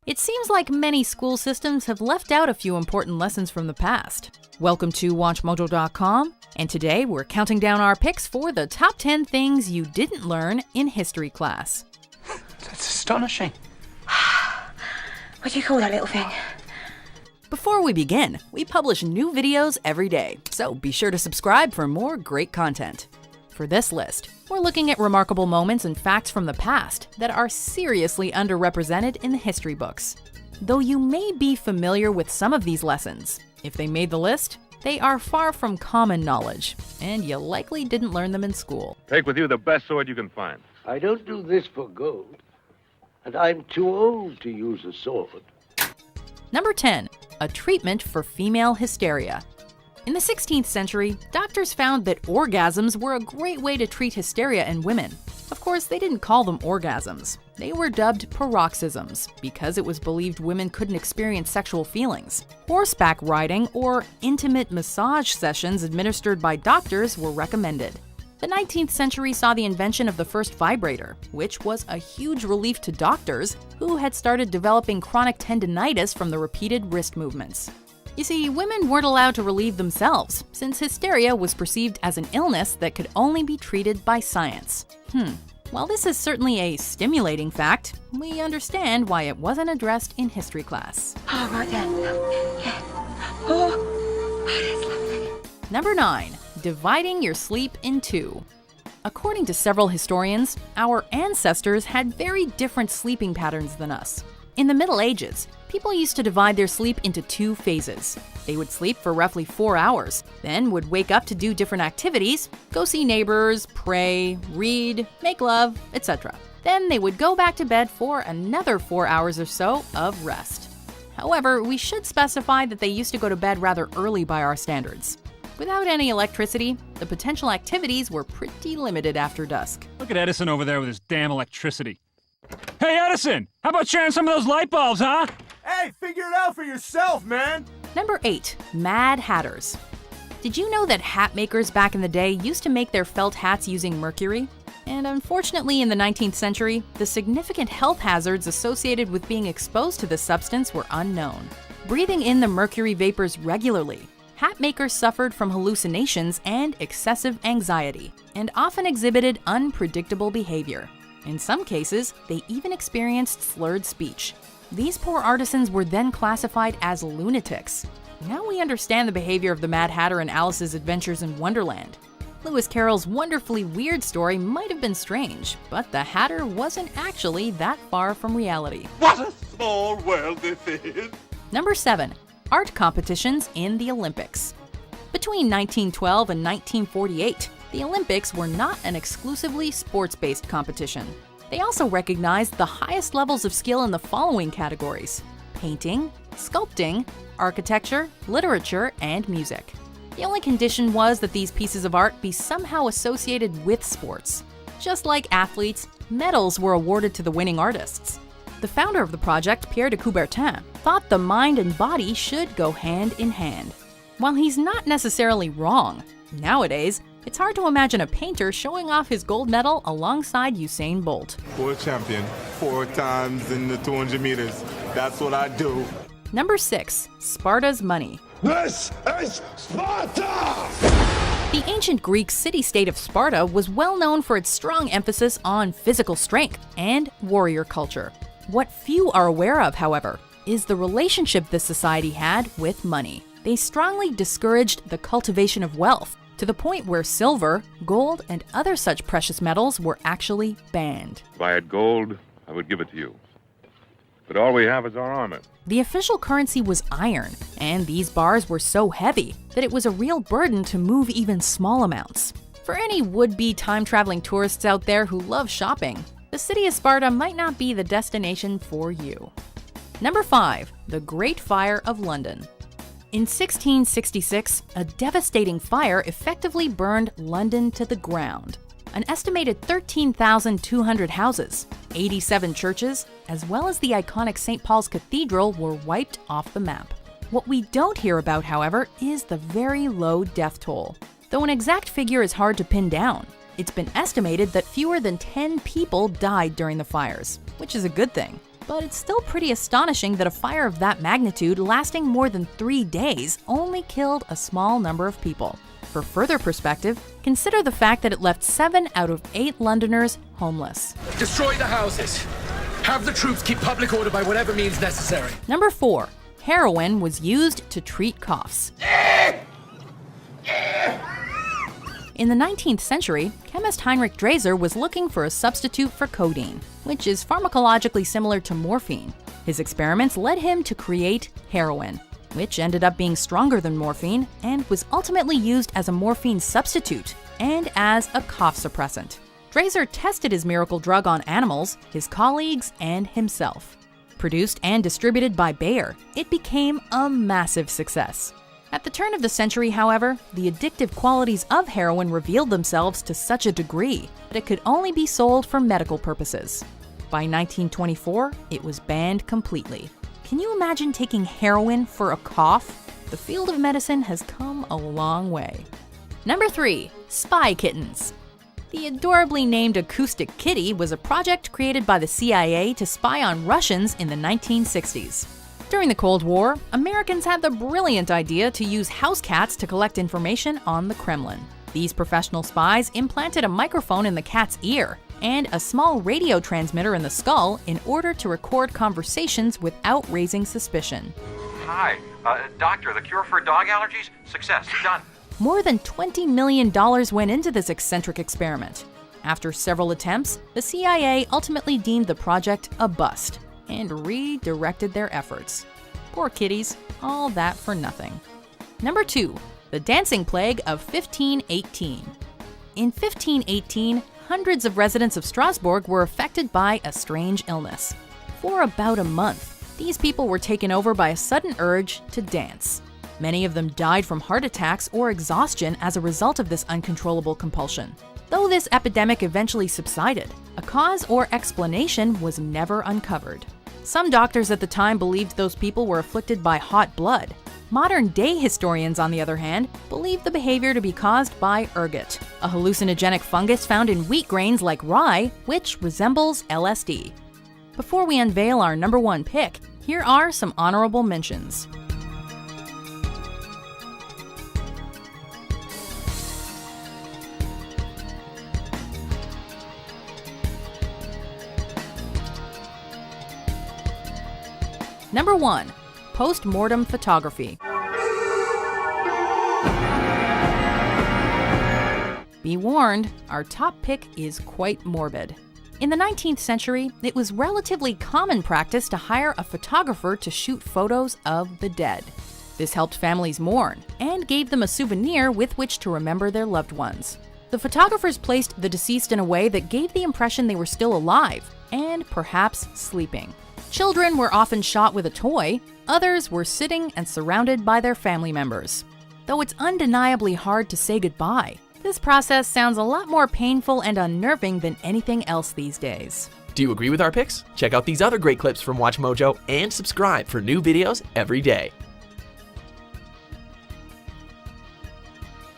It seems like many school systems have left out a few important lessons from the past. Welcome to WatchMojo.com, and today we're counting down our picks for the top 10 things you didn't learn in history class. That's astonishing. What do you call that little thing? Before we begin, we publish new videos every day, so be sure to subscribe for more great content. For this list, we're looking at remarkable moments and facts from the past that are seriously underrepresented in the history books. Though you may be familiar with some of these lessons, if they made the list, they are far from common knowledge, and you likely didn't learn them in school. Take with you the best sword you can find. I don't do this for gold, and I'm too old to use a sword. Number 10. A treatment for female hysteria. In the 16th century, doctors found that orgasms were a great way to treat hysteria in women. Of course, they didn't call them orgasms. They were dubbed paroxysms because it was believed women couldn't experience sexual feelings. Horseback riding or intimate massage sessions administered by doctors were recommended. The 19th century saw the invention of the first vibrator, which was a huge relief to doctors who had started developing chronic tendinitis from the repeated wrist movements. You see, women weren't allowed to relieve themselves, since hysteria was perceived as an illness that could only be treated by science. While this is certainly a stimulating fact, we understand why it wasn't addressed in history class. Oh, right there. Yeah. Oh, that's lovely. Number 9. Dividing your sleep in two. According to several historians, our ancestors had very different sleeping patterns than us. In the Middle Ages, people used to divide their sleep into two phases. They would sleep for roughly 4 hours, then would wake up to do different activities, go see neighbors, pray, read, make love, etc. Then they would go back to bed for another 4 hours or so of rest. However, we should specify that they used to go to bed rather early by our standards. Without any electricity, the potential activities were pretty limited after dusk. Look at Edison over there with his damn electricity. Hey, Edison! How about sharing some of those light bulbs, huh? Hey, figure it out for yourself, man! Number 8. Mad Hatters. Did you know that hat makers back in the day used to make their felt hats using mercury? And unfortunately, in the 19th century, the significant health hazards associated with being exposed to this substance were unknown. Breathing in the mercury vapors regularly, hat makers suffered from hallucinations and excessive anxiety, and often exhibited unpredictable behavior. In some cases, they even experienced slurred speech. These poor artisans were then classified as lunatics. Now we understand the behavior of the Mad Hatter in Alice's Adventures in Wonderland. Lewis Carroll's wonderfully weird story might have been strange, but the Hatter wasn't actually that far from reality. What a small world this is! Number 7. Art competitions in the Olympics. Between 1912 and 1948, the Olympics were not an exclusively sports-based competition. They also recognized the highest levels of skill in the following categories: painting, sculpting, architecture, literature, and music. The only condition was that these pieces of art be somehow associated with sports. Just like athletes, medals were awarded to the winning artists. The founder of the project, Pierre de Coubertin, thought the mind and body should go hand in hand. While he's not necessarily wrong, nowadays, it's hard to imagine a painter showing off his gold medal alongside Usain Bolt. World champion, 4 times in the 200 meters. That's what I do. Number 6. Sparta's Money. This is Sparta! The ancient Greek city-state of Sparta was well known for its strong emphasis on physical strength and warrior culture. What few are aware of, however, is the relationship this society had with money. They strongly discouraged the cultivation of wealth, to the point where silver, gold, and other such precious metals were actually banned. If I had gold, I would give it to you. But all we have is our armor. The official currency was iron, and these bars were so heavy that it was a real burden to move even small amounts. For any would-be time-traveling tourists out there who love shopping, the city of Sparta might not be the destination for you. Number 5. The Great Fire of London. In 1666, a devastating fire effectively burned London to the ground. An estimated 13,200 houses, 87 churches, as well as the iconic St. Paul's Cathedral were wiped off the map. What we don't hear about, however, is the very low death toll. Though an exact figure is hard to pin down, it's been estimated that fewer than 10 people died during the fires, which is a good thing. But it's still pretty astonishing that a fire of that magnitude lasting more than 3 days only killed a small number of people. For further perspective, consider the fact that it left 7 out of 8 Londoners homeless. Destroy the houses. Have the troops keep public order by whatever means necessary. Number 4. Heroin was used to treat coughs. In the 19th century, chemist Heinrich Draeser was looking for a substitute for codeine, which is pharmacologically similar to morphine. His experiments led him to create heroin, which ended up being stronger than morphine and was ultimately used as a morphine substitute and as a cough suppressant. Draeser tested his miracle drug on animals, his colleagues, and himself. Produced and distributed by Bayer, it became a massive success. At the turn of the century, however, the addictive qualities of heroin revealed themselves to such a degree that it could only be sold for medical purposes. By 1924, it was banned completely. Can you imagine taking heroin for a cough? The field of medicine has come a long way. Number 3. Spy kittens. The adorably named acoustic kitty was a project created by the CIA to spy on Russians in the 1960s. During the Cold War, Americans had the brilliant idea to use house cats to collect information on the Kremlin. These professional spies implanted a microphone in the cat's ear and a small radio transmitter in the skull in order to record conversations without raising suspicion. Hi, doctor, the cure for dog allergies? Success, done. More than $20 million went into this eccentric experiment. After several attempts, the CIA ultimately deemed the project a bust and redirected their efforts. Poor kitties, all that for nothing. Number 2. The Dancing Plague of 1518. In 1518, hundreds of residents of Strasbourg were affected by a strange illness. For about a month, these people were taken over by a sudden urge to dance. Many of them died from heart attacks or exhaustion as a result of this uncontrollable compulsion. Though this epidemic eventually subsided, a cause or explanation was never uncovered. Some doctors at the time believed those people were afflicted by hot blood. Modern-day historians, on the other hand, believe the behavior to be caused by ergot, a hallucinogenic fungus found in wheat grains like rye, which resembles LSD. Before we unveil our number 1 pick, here are some honorable mentions. Number 1. Postmortem photography. Be warned, our top pick is quite morbid. In the 19th century, it was relatively common practice to hire a photographer to shoot photos of the dead. This helped families mourn and gave them a souvenir with which to remember their loved ones. The photographers placed the deceased in a way that gave the impression they were still alive and perhaps sleeping. Children were often shot with a toy, others were sitting and surrounded by their family members. Though it's undeniably hard to say goodbye, this process sounds a lot more painful and unnerving than anything else these days. Do you agree with our picks? Check out these other great clips from WatchMojo and subscribe for new videos every day.